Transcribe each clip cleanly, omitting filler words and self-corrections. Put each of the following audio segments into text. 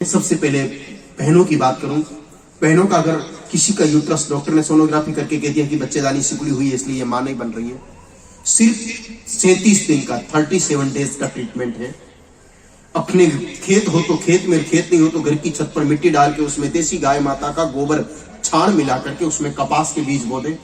सबसे पहले बहनों की बात करूं। बहनों का अगर किसी का यूट्रस डॉक्टर ने सोनोग्राफी करके कह दिया कि बच्चेदानी सिकुड़ी हुई है इसलिए ये मां नहीं बन रही है, सिर्फ 37 दिन का 37 डेज का ट्रीटमेंट है। अपने खेत हो तो खेत में, खेत नहीं हो तो घर की छत पर मिट्टी डाल के उसमें देसी गाय माता का गोबर छाण मिला करके उसमें कपास के बीज बो दे।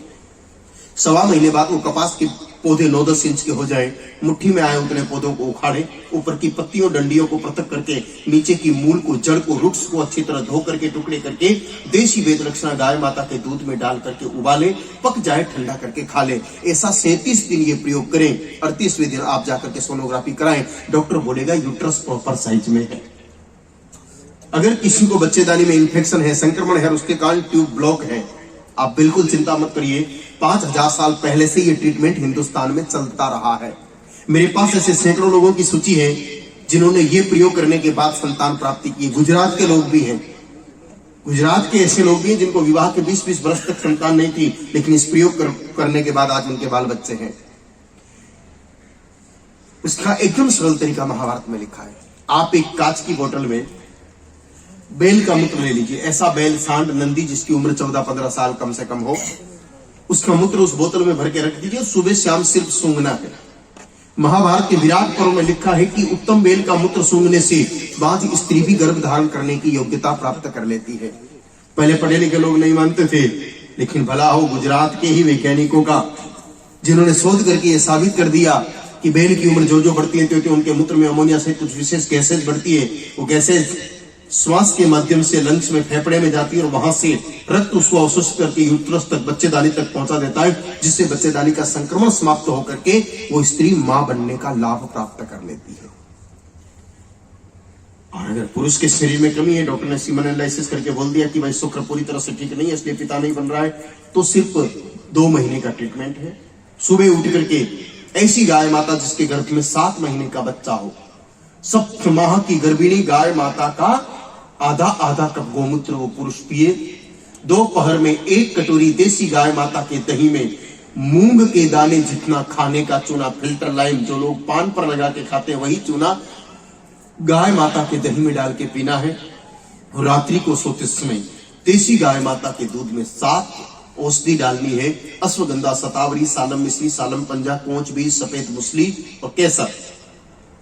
1.25 महीने बाद वो कपास के पौधे 9-10 इंच के हो जाए, मुट्ठी में आए उतने पौधों को उखाड़े, ऊपर की पत्तियों डंडियों को पृथक करके नीचे की मूल को, जड़ को, रूट्स को अच्छी तरह धो करके टुकड़े करके देसी वेद लक्षणा गाय माता के दूध में डाल करके उबाले, पक जाए ठंडा करके खा ले। ऐसा 37 दिन ये प्रयोग करें। 38वें दिन आप जाकर के सोनोग्राफी कराएं, डॉक्टर बोलेगा यूट्रस प्रॉपर साइज में है। अगर किसी को बच्चेदानी में इंफेक्शन है, संक्रमण है, उसके कारण ट्यूब ब्लॉक है, आप बिल्कुल चिंता मत करिए। 5000 साल पहले से ये ट्रीटमेंट हिंदुस्तान में चलता रहा है। मेरे पास ऐसे सैकड़ों लोगों की सूची है जिन्होंने ये प्रयोग करने के बाद संतान प्राप्ति की। गुजरात के लोग भी हैं, गुजरात के ऐसे लोग भी हैं जिनको विवाह के 20-20 वर्ष तक संतान नहीं थी, लेकिन इस प्रयोग करने के बाद आज उनके बाल बच्चे हैं। इसका एकदम सरल तरीका महाभारत में लिखा है। आप एक कांच की बोतल में बैल का मूत्र ले लीजिए, ऐसा बैल, सांड, नंदी जिसकी उम्र 14-15 साल कम से कम हो, उसका मूत्र उस बोतल में भर के रख दीजिए। सुबह शाम सिर्फ सूंघना है। महाभारत के विराट पर्व में लिखा है कि उत्तम बैल का मूत्र सूंघने से बाद स्त्री भी गर्भ धारण करने की योग्यता प्राप्त कर लेती है। पहले पढ़े लिखे लोग नहीं मानते थे, लेकिन भला हो गुजरात के ही वैज्ञानिकों का, जिन्होंने शोध करके यह साबित कर दिया कि बैल की उम्र जो जो बढ़ती है तो उनके मूत्र में अमोनिया से कुछ विशेष गैसेज बढ़ती है। वो गैसेज श्वास के माध्यम से लंग्स में, फेफड़े में जाती है और वहां से रक्त उसको अवशोषित करके यूट्रस तक, बच्चेदानी तक पहुंचा देता है, जिससे बच्चेदानी का संक्रमण समाप्त होकर के वो स्त्री मां बनने का लाभ प्राप्त कर लेती है। और अगर पुरुष के शरीर में कमी है, डॉक्टर ने सीमन एनालिसिस करके बोल दिया कि भाई शुक्र पूरी तरह से ठीक नहीं है इसलिए पिता नहीं बन रहा है, तो सिर्फ 2 महीने का ट्रीटमेंट है। सुबह उठ करके ऐसी गाय माता जिसके गर्भ में 7 महीने का बच्चा हो, 7 माह की गर्भिणी गाय माता का आधा कप गोमूत्र वो पुरुष पिए। दोपहर में 1 कटोरी देसी गाय माता के दही में मूंग के दाने जितना खाने का चूना, फिल्टर लाइम जो लोग पान पर लगा के खाते हैं वही चूना गाय माता के दही में डाल के पीना है। और रात्रि को सोते समय देसी गाय माता के दूध में 7 औषधि डालनी है। अश्वगंधा, शतावरी, सालम मिश्री, सालम पंजा, कोंच बीज, सफेद मुसली और केसर।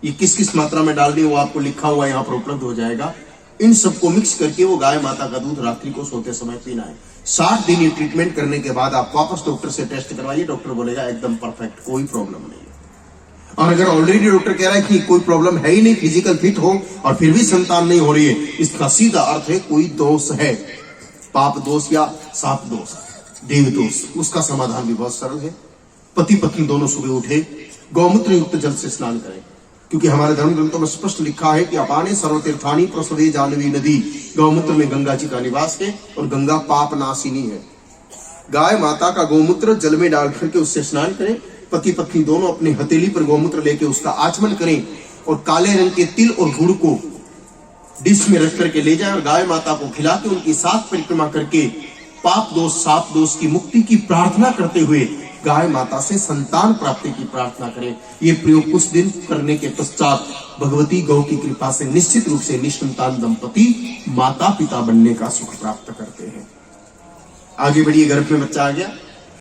ये किस किस मात्रा में डालनी है वो आपको लिखा हुआ यहाँ पर उपलब्ध हो जाएगा। इन सबको मिक्स करके वो गाय माता का दूध रात्रि को सोते समय पीना है। 60 दिन ये ट्रीटमेंट करने के बाद आप वापस डॉक्टर से टेस्ट करवाइए, डॉक्टर बोलेगा एकदम परफेक्ट, कोई प्रॉब्लम नहीं है। और अगर ऑलरेडी डॉक्टर कह रहा है कि कोई प्रॉब्लम है ही नहीं, फिजिकल फिट हो और फिर भी संतान नहीं हो रही है, इसका सीधा अर्थ है कोई दोष है, पाप दोष या साप दोष, देव दोष। उसका समाधान भी बहुत सरल है। पति पत्नी दोनों सुबह उठे, गौमूत्र युक्त जल से स्नान करें, क्योंकि हमारे धर्म ग्रंथों में स्पष्ट लिखा है कि अपाने सर्वतीर्थानी प्रसवे जानवी नदी। गौमूत्र में गंगा जी का निवास है और गंगा पाप नाशिनी है। गाय माता का गौमूत्र जल में डाल करके उससे स्नान करें। पति पत्नी दोनों अपनी हथेली पर गौमूत्र लेके उसका आचमन करें और काले रंग के तिल और गुड़ को डिश में रख करके ले जाए और गाय माता को खिला के उनकी 7 परिक्रमा करके पाप दोष, साप दोष की मुक्ति की प्रार्थना करते हुए गाय माता से संतान प्राप्ति की प्रार्थना करें। ये प्रयोग कुछ दिन करने के पश्चात भगवती गौ की कृपा से निश्चित रूप से निसंतान दंपति माता पिता बनने का सुख प्राप्त करते हैं। आगे बढ़िए, गर्भ में बच्चा आ गया,